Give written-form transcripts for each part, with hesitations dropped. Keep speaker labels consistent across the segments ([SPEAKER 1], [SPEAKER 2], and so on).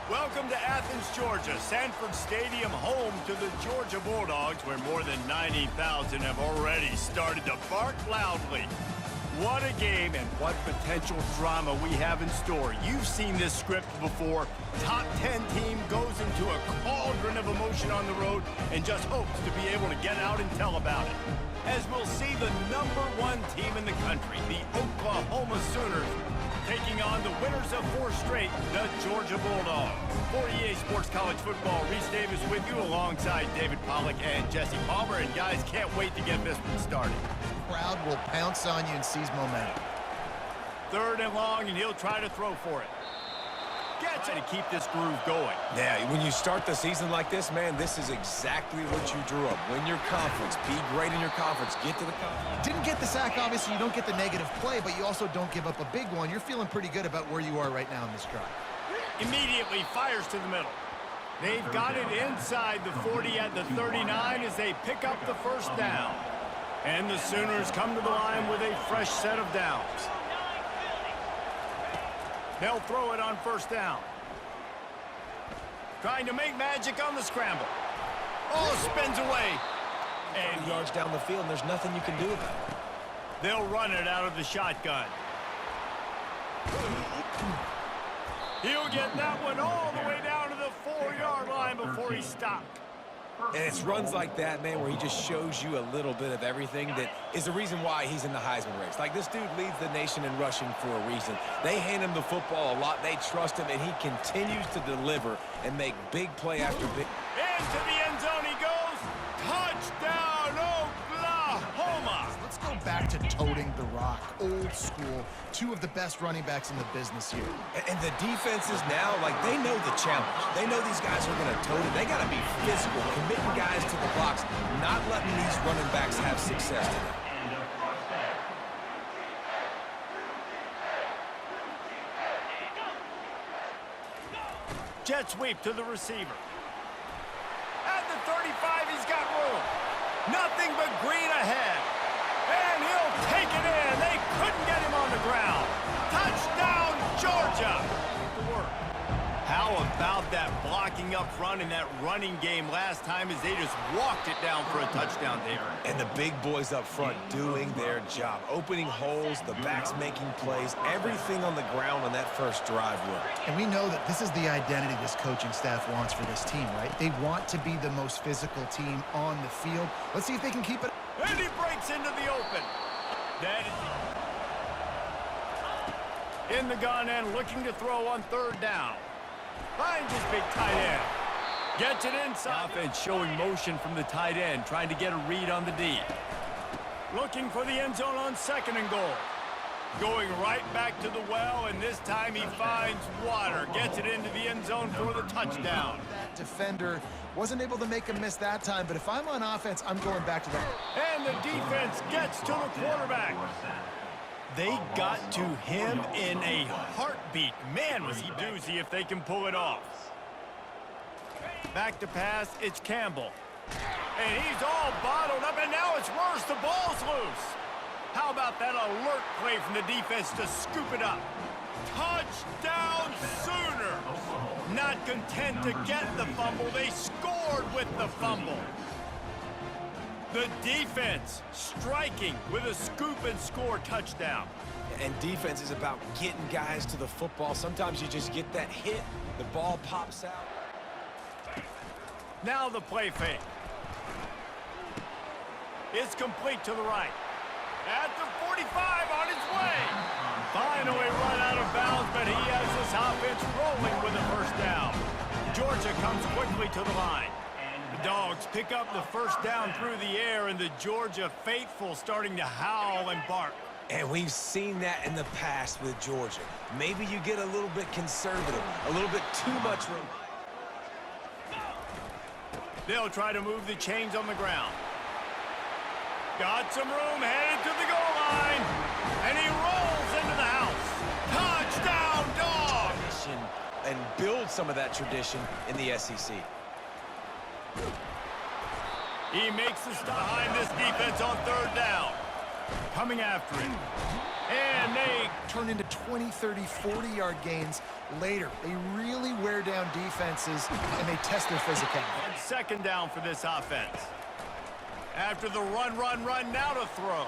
[SPEAKER 1] Welcome to Athens, Georgia, Sanford Stadium, home to the Georgia Bulldogs, where more than 90,000 have already started to bark loudly. What a game and what potential drama we have in store. You've seen this script before. Top 10 team goes into a cauldron of emotion on the road and just hopes to be able to get out and tell about it. As we'll see the #1 team in the country, the Oklahoma Sooners, taking on the winners of 4 straight, the Georgia Bulldogs. For EA Sports College Football, Reese Davis with you alongside David Pollack and Jesse Palmer. And guys, can't wait to get this one started.
[SPEAKER 2] The crowd will pounce on you and seize momentum.
[SPEAKER 1] 3rd and long, and he'll try to throw for it. Try to keep this groove going.
[SPEAKER 3] Yeah, when you start the season like this, man, this is exactly what you drew up. Win your conference. Be great in your conference. Get to the conference.
[SPEAKER 2] Didn't get the sack, obviously. You don't get the negative play, but you also don't give up a big one. You're feeling pretty good about where you are right now in this drive.
[SPEAKER 1] Immediately fires to the middle. They've got it inside the 40 at the 39 as they pick up the 1st down. And the Sooners come to the line with a fresh set of downs. They'll throw it on 1st down. Trying to make magic on the scramble. Oh, spins away.
[SPEAKER 3] And yards down the field, and there's nothing you can do about it.
[SPEAKER 1] They'll run it out of the shotgun. He'll get that one all the way down to the 4-yard line before he stopped.
[SPEAKER 3] And it's runs like that, man, where he just shows you a little bit of everything that is the reason why he's in the Heisman race. Like, this dude leads the nation in rushing for a reason. They hand him the football a lot. They trust him, and he continues to deliver and make big play after big.
[SPEAKER 1] Into the end zone he goes. Touchdown, Oklahoma!
[SPEAKER 2] Let's go back to toting the rock, old school. 2 of the best running backs in the business here.
[SPEAKER 3] And the defenses now, like, they know the challenge. They know these guys are going to tote it. They got to be physical, committing guys to the box, not letting these running backs have success today.
[SPEAKER 1] Jet sweep to the receiver. At the 35, he's got room. Nothing but green ahead. And he'll take it in. They couldn't get him on the ground. Touchdown, Georgia. How about that blocking up front in that running game last time as they just walked it down for a touchdown there.
[SPEAKER 3] And the big boys up front doing their job. Opening holes, the backs making plays, everything on the ground on that first drive worked.
[SPEAKER 2] And we know that this is the identity this coaching staff wants for this team, right? They want to be the most physical team on the field. Let's see if they can keep it.
[SPEAKER 1] And he breaks into the open. That is in the gun and looking to throw on 3rd down. Finds his big tight end. Gets it inside. Offense showing motion from the tight end, trying to get a read on the D. Looking for the end zone on 2nd and goal. Going right back to the well, and this time he finds water. Gets it into the end zone for the touchdown.
[SPEAKER 2] That defender wasn't able to make a miss that time, but if I'm on offense, I'm going back to that.
[SPEAKER 1] And the defense gets to the quarterback. They got to him in a heartbeat. Man, was he doozy if they can pull it off. Back to pass, it's Campbell. And he's all bottled up, and now it's worse. The ball's loose. How about that alert play from the defense to scoop it up? Touchdown, Sooners! Not content to get the fumble, they scored with the fumble. The defense striking with a scoop and score touchdown.
[SPEAKER 3] And defense is about getting guys to the football. Sometimes you just get that hit, the ball pops out.
[SPEAKER 1] Now the play fake. It's complete to the right. At the 45 on its way. Finally run out of bounds, but he has this offense rolling with a 1st down. Georgia comes quickly to the line. The Dogs pick up the 1st down through the air, and the Georgia faithful starting to howl and bark.
[SPEAKER 3] And we've seen that in the past with Georgia. Maybe you get a little bit conservative, a little bit too much room.
[SPEAKER 1] They'll try to move the chains on the ground. Got some room, headed to the goal line, and he rolls into the house. Touchdown, Dogs!
[SPEAKER 3] And build some of that tradition in the SEC.
[SPEAKER 1] He makes the stop behind this defense on 3rd down. Coming after him. And they
[SPEAKER 2] turn into 20, 30, 40-yard gains later. They really wear down defenses, and they test their physicality.
[SPEAKER 1] and second down for this offense. After the run, now to throw.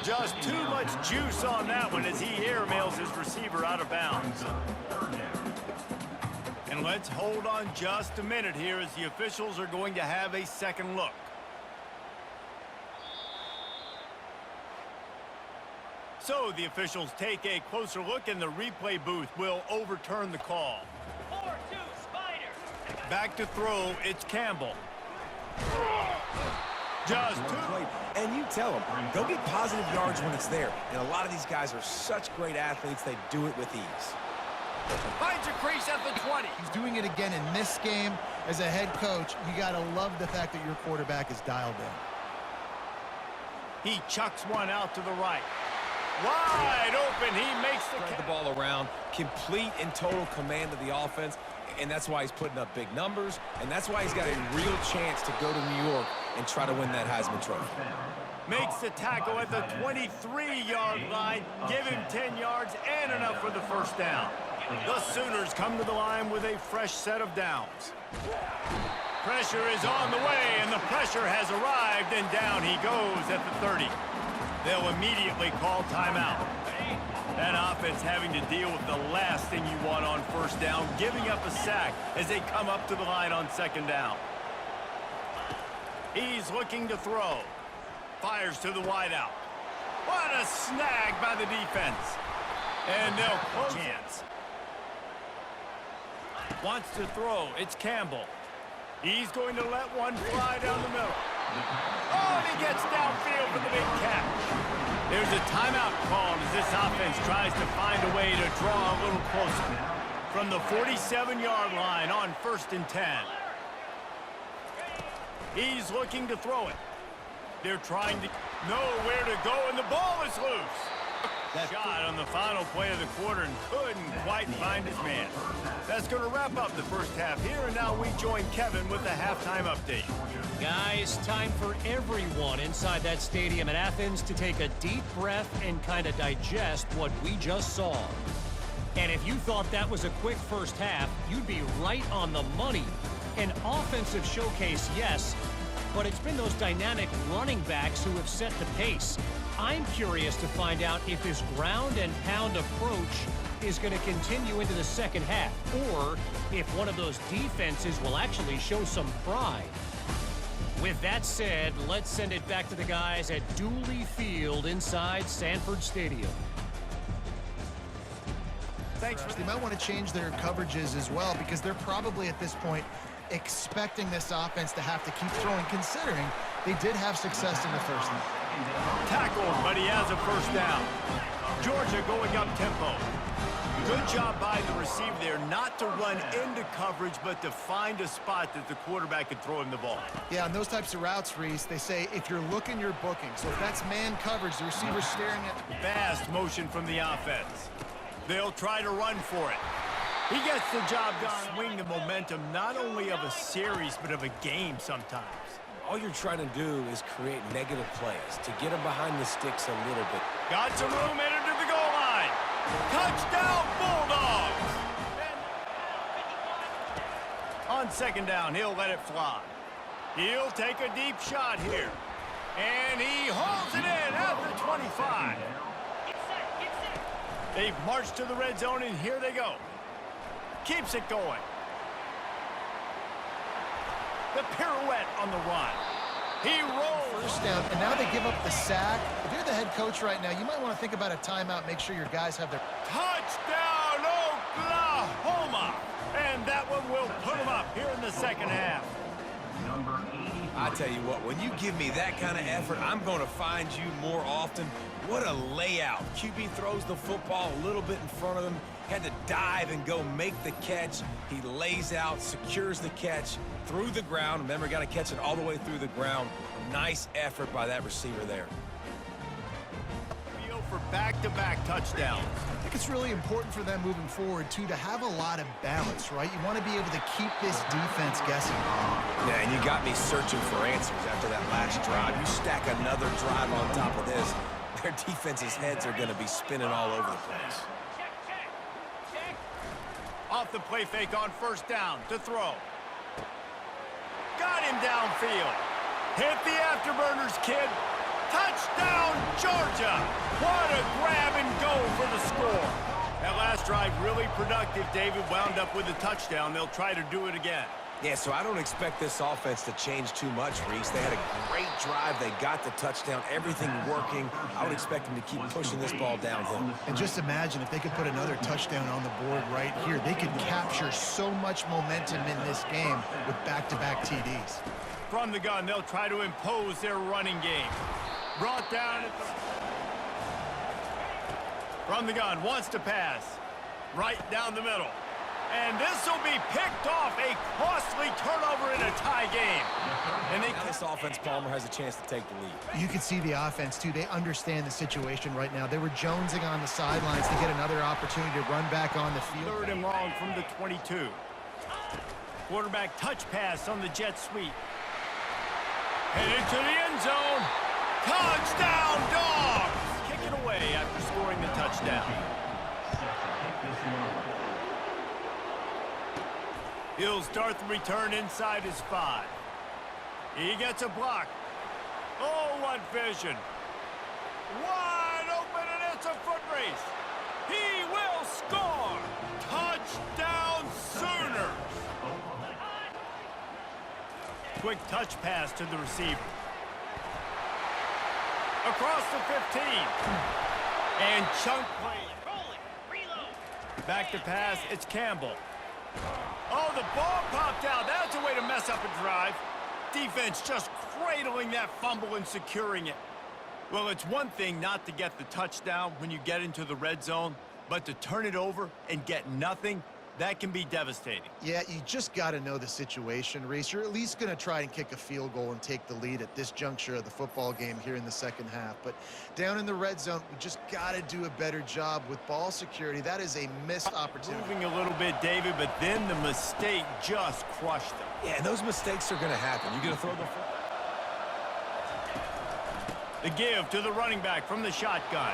[SPEAKER 1] Just too much juice on that one as he airmails his receiver out of bounds. And let's hold on just a minute here as the officials are going to have a second look. So the officials take a closer look, and the replay booth will overturn the call.
[SPEAKER 4] 4-2 Spider.
[SPEAKER 1] Back to throw, it's Campbell. Just two.
[SPEAKER 3] And you tell them, go get positive yards when it's there. And a lot of these guys are such great athletes, they do it with ease.
[SPEAKER 1] Finds a crease at the 20.
[SPEAKER 2] He's doing it again in this game. As a head coach, you got to love the fact that your quarterback is dialed in.
[SPEAKER 1] He chucks one out to the right. Wide open, he makes
[SPEAKER 3] The ball around, complete and total command of the offense, and that's why he's putting up big numbers, and that's why he's got a real chance to go to New York and try to win that Heisman Trophy.
[SPEAKER 1] Makes the tackle at the 23-yard line. Give him 10 yards and enough for the first down. The Sooners come to the line with a fresh set of downs. Pressure is on the way, and the pressure has arrived, and down he goes at the 30. They'll immediately call timeout. That offense having to deal with the last thing you want on first down, giving up a sack as they come up to the line on second down. He's looking to throw. Fires to the wideout. What a snag by the defense. And they'll close it. Wants to throw. It's Campbell. He's going to let one fly down the middle. Oh, and he gets downfield for the big catch. There's a timeout called as this offense tries to find a way to draw a little closer. From the 47-yard line on 1st and 10. He's looking to throw it. They're trying to know where to go, and the ball is loose. That shot on the final play of the quarter and couldn't quite find his man. That's going to wrap up the first half here, and now we join Kevin with the halftime update.
[SPEAKER 4] Guys, time for everyone inside that stadium in Athens to take a deep breath and kind of digest what we just saw. And if you thought that was a quick first half, you'd be right on the money. An offensive showcase, yes, but it's been those dynamic running backs who have set the pace. I'm curious to find out if this ground and pound approach is going to continue into the second half, or if one of those defenses will actually show some pride. With that said, let's send it back to the guys at Dooley Field inside Sanford Stadium.
[SPEAKER 2] Thanks. They might want to change their coverages as well, because they're probably at this point expecting this offense to have to keep throwing, considering they did have success in the first half.
[SPEAKER 1] Tackled, but he has a first down. Georgia going up tempo. Good job by the receiver there not to run into coverage, but to find a spot that the quarterback could throw him the ball.
[SPEAKER 2] Yeah, on those types of routes, Reese, they say if you're looking, you're booking. So if that's man coverage, the receiver's staring at...
[SPEAKER 1] Fast motion from the offense. They'll try to run for it. He gets the job done. Swing the momentum not only of a series, but of a game sometimes.
[SPEAKER 3] All you're trying to do is create negative plays to get them behind the sticks a little bit.
[SPEAKER 1] Got some room headed to the goal line. Touchdown, Bulldogs! On second down, he'll let it fly. He'll take a deep shot here. And he hauls it in at the 25. They've marched to the red zone, and here they go. Keeps it going. The pirouette on the run. He rolls.
[SPEAKER 2] First down, and now they give up the sack. If you're the head coach right now, you might want to think about a timeout, make sure your guys have their...
[SPEAKER 1] Touchdown, Oklahoma! And that one will put them up here in the second half.
[SPEAKER 3] I tell you what, when you give me that kind of effort, I'm going to find you more often. What a layout. QB throws the football a little bit in front of him, had to dive and go make the catch. He lays out, secures the catch through the ground. Remember, got to catch it all the way through the ground. Nice effort by that receiver there.
[SPEAKER 1] For back-to-back touchdowns.
[SPEAKER 2] I think it's really important for them moving forward, too, to have a lot of balance, right? You want to be able to keep this defense guessing.
[SPEAKER 3] Yeah, and you got me searching for answers after that last drive. You stack another drive on top of this, their defense's heads are going to be spinning all over the place.
[SPEAKER 1] Off the play fake on first down to throw. Got him downfield. Hit the afterburners, kid. Touchdown, Georgia. What a grab and go for the score. That last drive really productive. David wound up with a touchdown. They'll try to do it again.
[SPEAKER 3] Yeah, so I don't expect this offense to change too much, Reese. They had a great drive. They got the touchdown. Everything working. I would expect them to keep pushing this ball downhill.
[SPEAKER 2] And just imagine if they could put another touchdown on the board right here. They could capture so much momentum in this game with back-to-back TDs.
[SPEAKER 1] From the gun, they'll try to impose their running game. Brought down at the... From the gun, wants to pass. Right down the middle. And this will be picked off. A costly turnover in a tie game. And
[SPEAKER 3] now this offense, Palmer, has a chance to take the lead.
[SPEAKER 2] You can see the offense, too. They understand the situation right now. They were jonesing on the sidelines to get another opportunity to run back on the field.
[SPEAKER 1] Third and long from the 22. Quarterback touch pass on the jet sweep. Headed to the end zone. Touchdown, Dogs! Kick it away after scoring the touchdown. He'll start the return inside his 5. He gets a block. Oh, what vision. Wide open, and it's a foot race. He will score. Touchdown, Sooners. Quick touch pass to the receiver. Across the 15. And chunk play. Back to pass, it's Campbell. Oh, the ball popped out. That's a way to mess up a drive. Defense just cradling that fumble and securing it. Well, it's one thing not to get the touchdown when you get into the red zone, but to turn it over and get nothing, that can be devastating.
[SPEAKER 2] Yeah, you just got to know the situation, Reese. You're at least going to try and kick a field goal and take the lead at this juncture of the football game here in the second half. But down in the red zone, we just got to do a better job with ball security. That is a missed opportunity.
[SPEAKER 1] Moving a little bit, David, but then the mistake just crushed them.
[SPEAKER 3] Yeah, and those mistakes are going to happen. You're going to throw the football.
[SPEAKER 1] The give to the running back from the shotgun.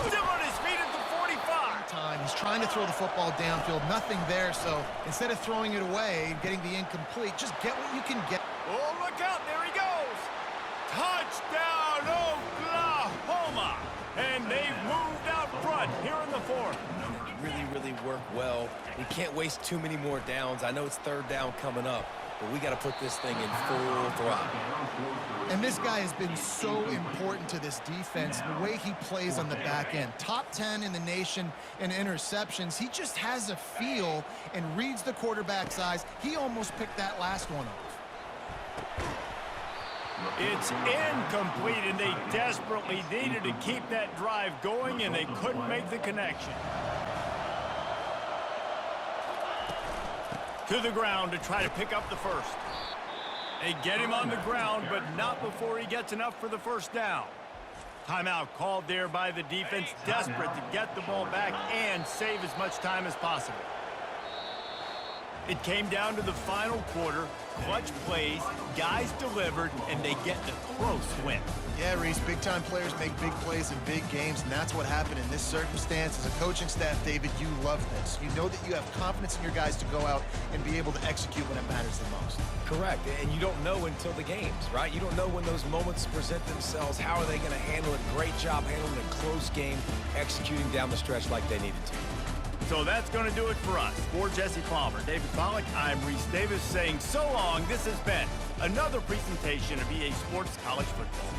[SPEAKER 1] Still on his feet at the 45.
[SPEAKER 2] Time. He's trying to throw the football downfield. Nothing there, so instead of throwing it away and getting the incomplete, just get what you can get.
[SPEAKER 1] Oh, look out. There he goes. Touchdown, Oklahoma. And they've moved out front here in the 4th.
[SPEAKER 3] Really work well. We can't waste too many more downs. I know it's third down coming up, but we got to put this thing in full throttle.
[SPEAKER 2] And this guy has been so important to this defense, the way he plays on the back end. Top 10 in the nation in interceptions. He just has a feel and reads the quarterback's eyes. He almost picked that last one off.
[SPEAKER 1] It's incomplete, and they desperately needed to keep that drive going, and they couldn't make the connection. To the ground to try to pick up the first. They get him on the ground, but not before he gets enough for the first down. Timeout called there by the defense, desperate to get the ball back and save as much time as possible. It came down to the final quarter. Clutch plays, guys delivered, and they get the close win.
[SPEAKER 2] Yeah, Reese, big-time players make big plays in big games, and that's what happened in this circumstance. As a coaching staff, David, you love this. You know that you have confidence in your guys to go out and be able to execute when it matters the most.
[SPEAKER 3] Correct, and you don't know until the games, right? You don't know when those moments present themselves. How are they going to handle it? Great job handling a close game, executing down the stretch like they needed to.
[SPEAKER 1] So that's going to do it for us. For Jesse Palmer, David Pollack, I'm Reese Davis saying so long. This has been another presentation of EA Sports College Football.